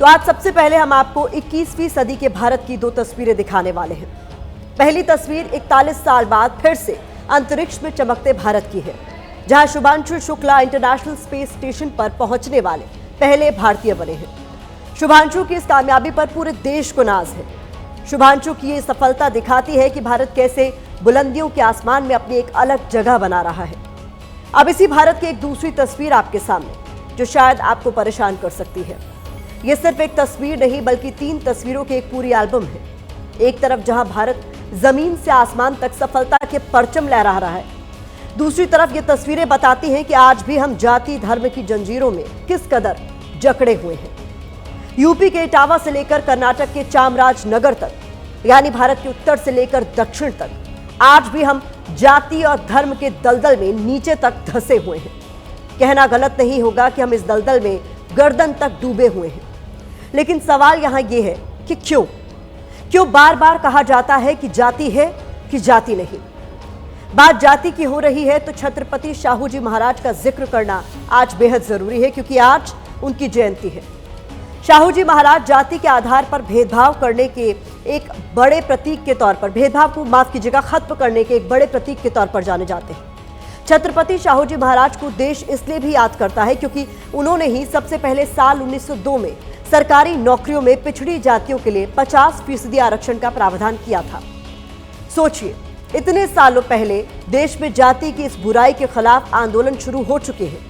तो आज सबसे पहले हम आपको 21वीं सदी के भारत की दो तस्वीरें दिखाने वाले हैं। पहली तस्वीर 41 साल बाद फिर से अंतरिक्ष में चमकते भारत की है, जहां Shubhanshu Shukla international space station पर पहुंचने वाले पहले भारतीय बने हैं। शुभांशु की इस कामयाबी पर पूरे देश को नाज है। शुभांशु की ये सफलता दिखाती है कि भारत कैसे बुलंदियों के आसमान में अपनी एक अलग जगह बना रहा है। अब इसी भारत की एक दूसरी तस्वीर आपके सामने, जो शायद आपको परेशान कर सकती है। ये सिर्फ एक तस्वीर नहीं, बल्कि 3 तस्वीरों की एक पूरी एल्बम है। एक तरफ जहां भारत जमीन से आसमान तक सफलता के परचम लहरा रहा है, दूसरी तरफ ये तस्वीरें बताती हैं कि आज भी हम जाति धर्म की जंजीरों में किस कदर जकड़े हुए हैं। यूपी के इटावा से लेकर कर्नाटक के चामराजनगर तक, यानी भारत के उत्तर से लेकर दक्षिण तक, आज भी हम जाति और धर्म के दलदल में नीचे तक धंसे हुए हैं। कहना गलत नहीं होगा कि हम इस दलदल में गर्दन तक डूबे हुए हैं। लेकिन सवाल यहां यह है कि क्यों बार बार कहा जाता है कि जाति है कि जाति नहीं। बात जाति की हो रही है तो छत्रपति शाहू जी महाराज का जिक्र करना आज बेहद जरूरी है, क्योंकि आज उनकी जयंती है। शाहू जी महाराज जाति के आधार पर भेदभाव करने के एक बड़े प्रतीक के तौर पर, भेदभाव को माफ कीजिएगा, खत्म करने के एक बड़े प्रतीक के तौर पर जाने जाते हैं। छत्रपति शाहू जी महाराज को देश इसलिए भी याद करता है क्योंकि उन्होंने ही सबसे पहले साल 1902 में सरकारी नौकरियों में पिछड़ी जातियों के लिए 50% आरक्षण का प्रावधान किया था। सोचिए, इतने सालों पहले देश में जाति की इस बुराई के खिलाफ आंदोलन शुरू हो चुके हैं,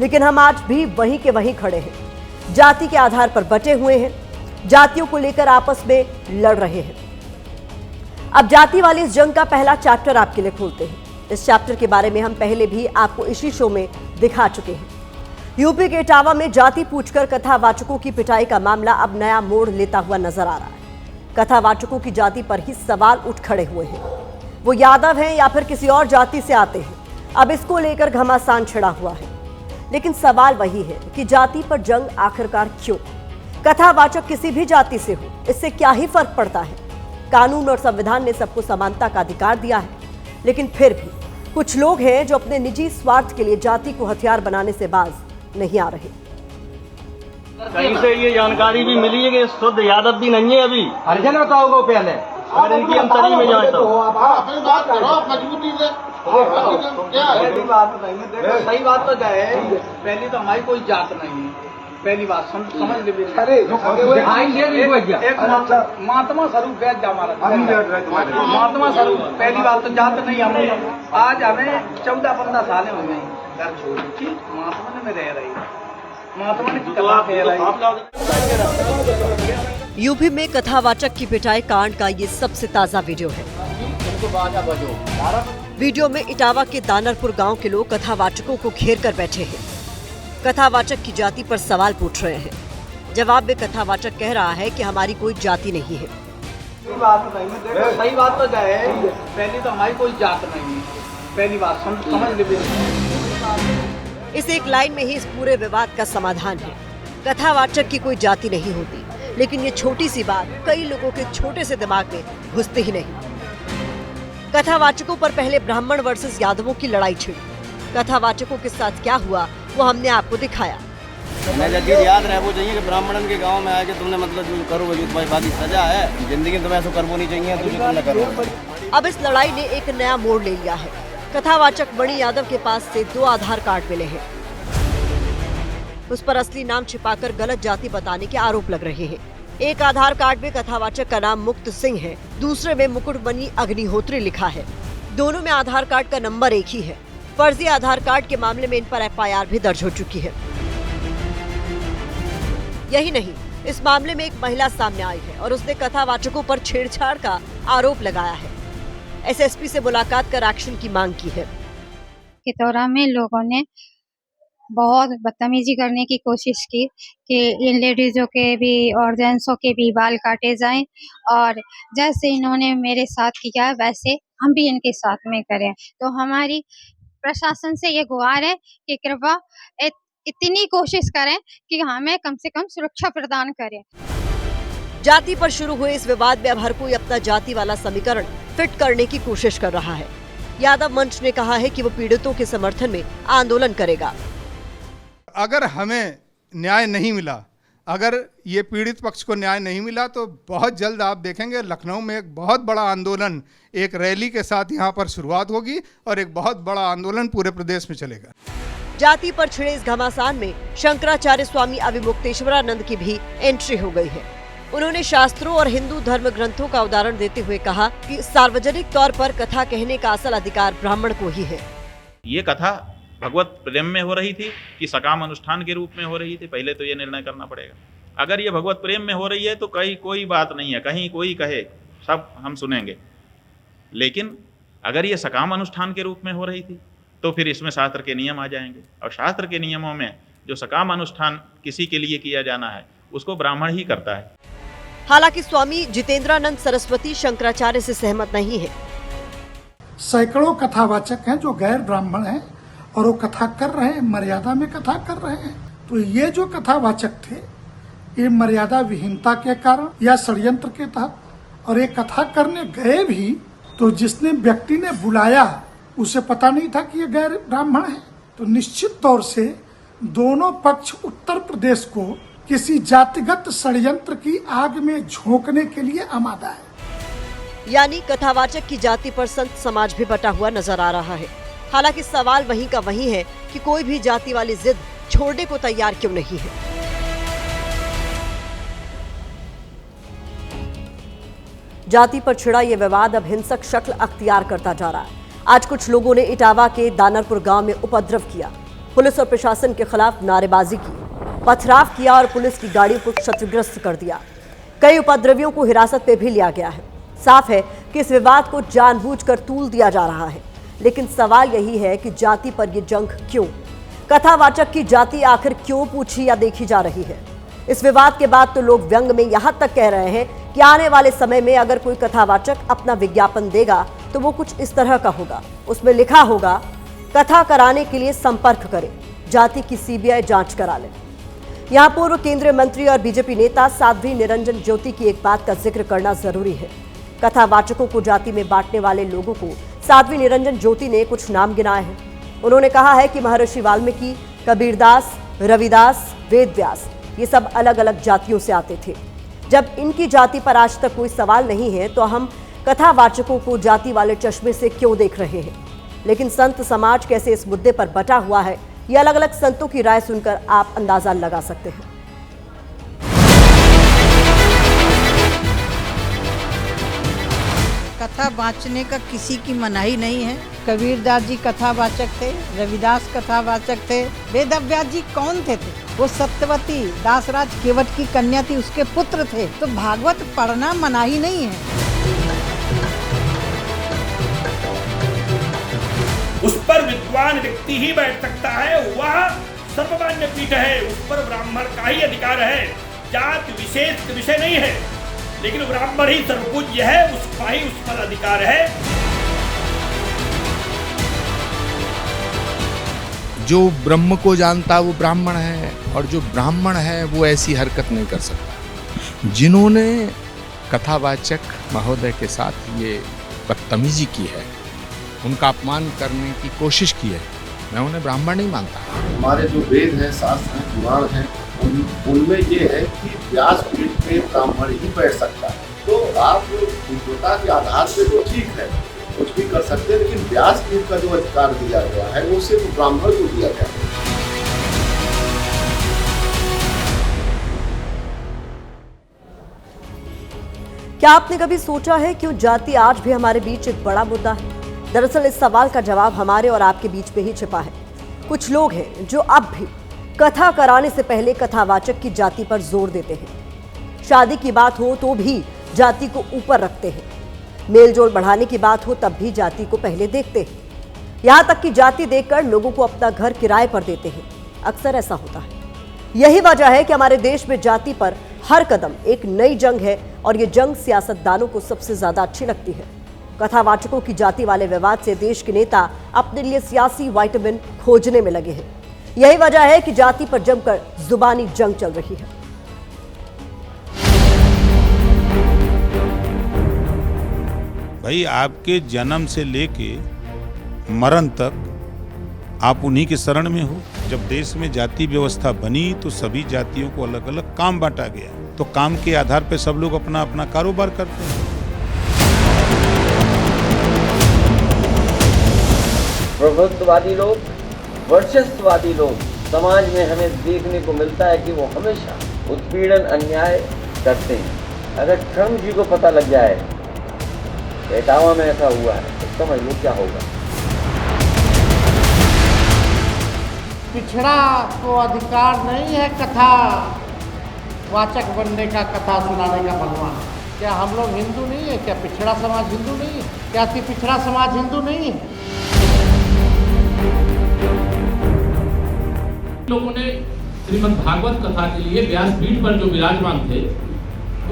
लेकिन हम आज भी वहीं के वहीं खड़े हैं, जाति के आधार पर बटे हुए हैं, जातियों को लेकर आपस में लड़ रहे हैं। अब जाति वाली इस जंग का पहला चैप्टर आपके लिए खोलते हैं। इस चैप्टर के बारे में हम पहले भी आपको इसी शो में दिखा चुके हैं। यूपी के इटावा में जाति पूछकर कथावाचकों की पिटाई का मामला अब नया मोड़ लेता हुआ नजर आ रहा है। कथावाचकों की जाति पर ही सवाल उठ खड़े हुए हैं। वो यादव हैं या फिर किसी और जाति से आते हैं, अब इसको लेकर घमासान छिड़ा हुआ है। लेकिन सवाल वही है कि जाति पर जंग आखिरकार क्यों? कथावाचक किसी भी जाति से हो, इससे क्या ही फर्क पड़ता है? कानून और संविधान ने सबको समानता का अधिकार दिया है, लेकिन फिर भी कुछ लोग हैं जो अपने निजी स्वार्थ के लिए जाति को हथियार बनाने से बाज नहीं आ रहे। कहीं से ये जानकारी भी मिली है कि शुद्ध यादव भी नहीं है अभी। हरिजन बताओगे पहले, अगर इनकी हम तरी में जाए तो बात करो मजबूती से। सही बात तो जाए, पहली तो हमारी कोई जात नहीं है, पहली बात समझ ले। एक महात्मा स्वरूप वैद्य हमारा, महात्मा स्वरूप, पहली बात तो जात नहीं। हम आज हमें 14-15 साल हो गए घर छोड़ के महात्मा में रह रही, महात्मा ने यूपी में कथावाचक की पिटाई कांड का ये सबसे ताजा वीडियो है। वीडियो में इटावा के दानरपुर गांव के लोग कथावाचकों को घेर कर बैठे हैं। कथावाचक की जाति पर सवाल पूछ रहे हैं। जवाब में कथावाचक कह रहा है कि हमारी कोई जाति नहीं है। सही बात तो जाए, पहली तो हमारी कोई जात नहीं है, पहली बात समझ ले। इस एक लाइन में ही इस पूरे विवाद का समाधान है। कथावाचक की कोई जाति नहीं होती, लेकिन ये छोटी सी बात कई लोगों के छोटे से दिमाग में घुसते ही नहीं। कथावाचकों पर पहले ब्राह्मण वर्सेस यादवों की लड़ाई छिड़ी। कथावाचकों के साथ क्या हुआ वो हमने आपको दिखाया। मैं जदीद याद रहे वो चाहिए कि ब्राह्मणन के गांव में आके तुमने मतलब जो करो वो तुम्हारी बात सजा है, जिंदगी में तुम्हें ऐसा करना नहीं चाहिए, तुम न करो। अब इस लड़ाई ने एक नया मोड़ ले लिया है। कथावाचक मणि यादव के पास से 2 आधार कार्ड मिले हैं। उस पर असली नाम छिपाकर गलत जाति बताने के आरोप लग रहे हैं। एक आधार कार्ड में कथावाचक का नाम मुक्त सिंह है, दूसरे में मुकुटमणि अग्निहोत्री लिखा है। दोनों में आधार कार्ड का नंबर एक ही है। फर्जी आधार कार्ड के मामले में इन पर FIR भी दर्ज हो चुकी है। यही नहीं, इस मामले में एक महिला सामने आई है और उसने कथावाचकों पर छेड़छाड़ का आरोप लगाया है। SSP से मुलाकात कर एक्शन की मांग की है। कितौरा में लोगों ने बहुत बदतमीजी करने की कोशिश की कि इन लेडीजों के भी और जेंट्सों के भी बाल काटे जाएं, और जैसे इन्होंने मेरे साथ किया वैसे हम भी इनके साथ में करें। तो हमारी प्रशासन से ये गुहार है कि कृपया इतनी कोशिश करें कि हमें कम से कम सुरक्षा प्रदान करें। जाति पर शुरू हुए इस विवाद में अब हर कोई अपना जाति वाला समीकरण फिट करने की कोशिश कर रहा है। यादव मंच ने कहा है कि वो पीड़ितों के समर्थन में आंदोलन करेगा। अगर हमें न्याय नहीं मिला, अगर ये पीड़ित पक्ष को न्याय नहीं मिला तो बहुत जल्द आप देखेंगे लखनऊ में एक बहुत बड़ा आंदोलन, एक रैली के साथ यहाँ पर शुरुआत होगी और एक बहुत बड़ा आंदोलन पूरे प्रदेश में चलेगा। जाति पर छिड़े इस घमासान में शंकराचार्य स्वामी अविमुक्तेश्वरानंद की भी एंट्री हो गई है। उन्होंने शास्त्रों और हिंदू धर्म ग्रंथों का उदाहरण देते हुए कहा कि सार्वजनिक तौर पर कथा कहने का असल अधिकार ब्राह्मण को ही है। ये कथा भगवत प्रेम में हो रही थी कि सकाम अनुष्ठान के रूप में हो रही थी, पहले तो ये निर्णय करना पड़ेगा। अगर ये भगवत प्रेम में हो रही है तो कहीं कोई बात नहीं है, कहीं कोई कहे सब हम सुनेंगे। लेकिन अगर ये सकाम अनुष्ठान के रूप में हो रही थी तो फिर इसमें शास्त्र के नियम आ जाएंगे, और शास्त्र के नियमों में जो सकाम अनुष्ठान किसी के लिए किया जाना है उसको ब्राह्मण ही करता है। हालांकि स्वामी जितेंद्रानंद सरस्वती शंकराचार्य से सहमत नहीं है। सैकड़ों कथावाचक हैं जो गैर ब्राह्मण हैं और वो कथा कर रहे हैं, मर्यादा में कथा कर रहे हैं। तो ये जो कथावाचक थे ये मर्यादा विहीनता के कारण या षड्यंत्र के तहत, और ये कथा करने गए भी तो जिसने व्यक्ति ने बुलाया उसे पता नहीं था कि ये गैर ब्राह्मण है। तो निश्चित तौर से दोनों पक्ष उत्तर प्रदेश को किसी जातिगत षड्यंत्र की आग में झोंकने के लिए आमादा है। यानी कथावाचक की जाति पर संत समाज भी बटा हुआ नजर आ रहा है। हालांकि सवाल वहीं का वहीं है कि कोई भी जाति वाली जिद छोड़ने को तैयार क्यों नहीं है। जाति पर छिड़ा ये विवाद अब हिंसक शक्ल अख्तियार करता जा रहा है। आज कुछ लोगों ने इटावा के दानरपुर गांव में उपद्रव किया, पुलिस और प्रशासन के खिलाफ नारेबाजी की, पथराव किया और पुलिस की गाड़ी को क्षतिग्रस्त कर दिया। कई उपद्रवियों को हिरासत में भी लिया गया है। साफ है कि इस विवाद को जानबूझकर तूल दिया जा रहा है, लेकिन सवाल यही है कि जाति पर यह जंग क्यों? कथावाचक की जाति आखिर क्यों पूछी या देखी जा रही है? इस विवाद के बाद तो लोग व्यंग में यहां तक कह रहे हैं कि आने वाले समय में अगर कोई कथावाचक अपना विज्ञापन देगा तो वो कुछ इस तरह का होगा। उसमें लिखा होगा, कथा कराने के लिए संपर्क करें, जाति की सीबीआई जांच करा लें। यहाँ पूर्व केंद्रीय मंत्री और बीजेपी नेता साध्वी निरंजन ज्योति की एक बात का जिक्र करना जरूरी है। कथावाचकों को जाति में बांटने वाले लोगों को साध्वी निरंजन ज्योति ने कुछ नाम गिनाए हैं। उन्होंने कहा है कि महर्षि वाल्मीकि, कबीरदास, रविदास, वेदव्यास ये सब अलग अलग जातियों से आते थे। जब इनकी जाति पर आज तक कोई सवाल नहीं है तो हम कथावाचकों को जाति वाले चश्मे से क्यों देख रहे हैं? लेकिन संत समाज कैसे इस मुद्दे पर बटा हुआ है, ये अलग अलग संतों की राय सुनकर आप अंदाजा लगा सकते हैं। कथा वाचने का किसी की मनाही नहीं है। कबीरदास जी कथावाचक थे, रविदास कथावाचक थे, वेदव्यास जी कौन थे? वो सत्यवती दासराज केवट की कन्या थी, उसके पुत्र थे। तो भागवत पढ़ना मनाही नहीं है। उस पर विद्वान व्यक्ति ही बैठ सकता है, वह सर्वमान्य पीठ है, उस पर ब्राह्मण का ही अधिकार है। जात विशेष विषय नहीं है, लेकिन ब्राह्मण ही सर्वपूज्य है, उसका ही उस पर अधिकार है। जो ब्रह्म को जानता वो ब्राह्मण है, और जो ब्राह्मण है वो ऐसी हरकत नहीं कर सकता। जिन्होंने कथावाचक महोदय के साथ ये बदतमीजी की है, उनका अपमान करने की कोशिश की है, मैं उन्हें ब्राह्मण नहीं मानता। हमारे जो वेद हैं, शास्त्र हैं, पुराण हैं, उनमें ये है कि व्यासपीठ पे ब्राह्मण ही बैठ सकता है। तो आप हिंदुता के आधार पे तो ठीक है, कुछ भी कर सकते हैं, लेकिन व्यासपीठ का जो अधिकार दिया गया है वो सिर्फ ब्राह्मण को दिया गया है। क्या आपने कभी सोचा है क्यों जाति आज भी हमारे बीच एक बड़ा मुद्दा है? दरअसल इस सवाल का जवाब हमारे और आपके बीच में ही छिपा है। कुछ लोग हैं जो अब भी कथा कराने से पहले कथावाचक की जाति पर जोर देते हैं। शादी की बात हो तो भी जाति को ऊपर रखते हैं। मेलजोल बढ़ाने की बात हो तब भी जाति को पहले देखते हैं। यहां तक कि जाति देखकर लोगों को अपना घर किराए पर देते हैं। अक्सर ऐसा होता है। यही वजह है कि हमारे देश में जाति पर हर कदम एक नई जंग है, और ये जंग सियासतदानों को सबसे ज्यादा अच्छी लगती है। कथावाचकों की जाति वाले विवाद से देश के नेता अपने लिए सियासी विटामिन खोजने में लगे हैं। यही वजह है कि जाति पर जमकर जुबानी जंग चल रही है। भाई, आपके जन्म से लेके मरण तक आप उन्हीं के शरण में हो। जब देश में जाति व्यवस्था बनी तो सभी जातियों को अलग अलग काम बांटा गया, तो काम के आधार पर सब लोग अपना अपना कारोबार करते हैं। प्रभुत्ववादी लोग, वर्चस्ववादी लोग समाज में हमें देखने को मिलता है कि वो हमेशा उत्पीड़न अन्याय करते हैं। अगर ट्रम्प जी को पता लग जाए इटावा में ऐसा हुआ है तो समझ लो क्या होगा। पिछड़ा को अधिकार नहीं है कथा वाचक बनने का, कथा सुनाने का भगवान। क्या हम लोग हिंदू नहीं है? क्या पिछड़ा समाज हिंदू नहीं है? क्या अति पिछड़ा समाज हिंदू नहीं है? लोगों ने श्रीमद् भागवत कथा के लिए व्यासपीठ पर जो विराजमान थे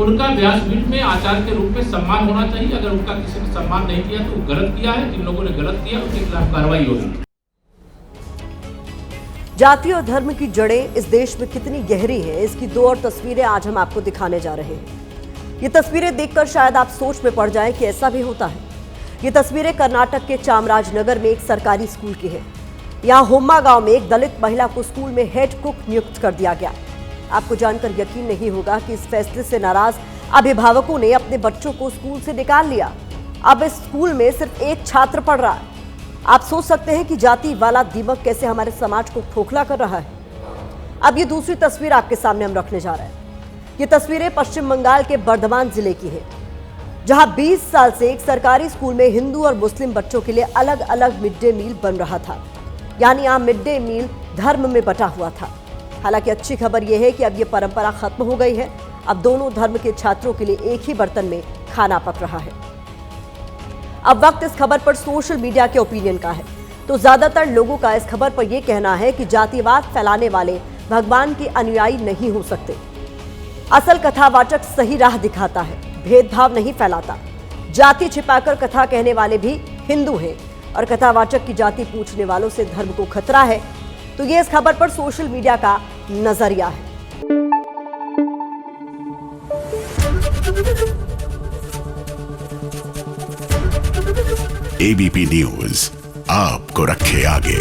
उनका व्यासपीठ में आचार्य के रूप में सम्मान होना चाहिए। अगर उनका किसी ने सम्मान नहीं किया तो गलत किया है। जिन लोगों ने गलत किया उनके खिलाफ कार्रवाई होगी। जाति और धर्म की जड़ें इस देश में कितनी गहरी है, इसकी दो और तस्वीरें आज हम आपको दिखाने जा रहे हैं। ये तस्वीरें देखकर शायद आप सोच में पड़ जाएं कि ऐसा भी होता है। ये तस्वीरें कर्नाटक के चामराजनगर में एक सरकारी स्कूल की है। यहाँ होम्मा गांव में एक दलित महिला को स्कूल में हेड कुक नियुक्त कर दिया गया। आपको जानकर यकीन नहीं होगा कि इस फैसले से नाराज अभिभावकों ने अपने बच्चों को स्कूल से निकाल लिया। अब इस स्कूल में सिर्फ एक छात्र पढ़ रहा है। आप सोच सकते हैं कि जाति वाला दीमक कैसे हमारे समाज को खोखला कर रहा है। अब ये दूसरी तस्वीर आपके सामने हम रखने जा रहे हैं। ये तस्वीरें पश्चिम बंगाल के बर्धमान जिले की है, जहां 20 साल से एक सरकारी स्कूल में हिंदू और मुस्लिम बच्चों के लिए अलग अलग मिड डे मील बन रहा था। यानी यहाँ मिड डे मील धर्म में बटा हुआ था। हालांकि अच्छी खबर यह है कि अब ये परंपरा खत्म हो गई है। अब दोनों धर्म के छात्रों के लिए एक ही बर्तन में खाना पक रहा है। अब वक्त इस खबर पर सोशल मीडिया के ओपिनियन का है। तो ज्यादातर लोगों का इस खबर पर यह कहना है कि जातिवाद फैलाने वाले भगवान के अनुयायी नहीं हो सकते। असल कथावाचक सही राह दिखाता है, भेदभाव नहीं फैलाता। जाति छिपाकर कथा कहने वाले भी हिंदू हैं और कथावाचक की जाति पूछने वालों से धर्म को खतरा है। तो ये इस खबर पर सोशल मीडिया का नजरिया है। एबीपी न्यूज आपको रखे आगे।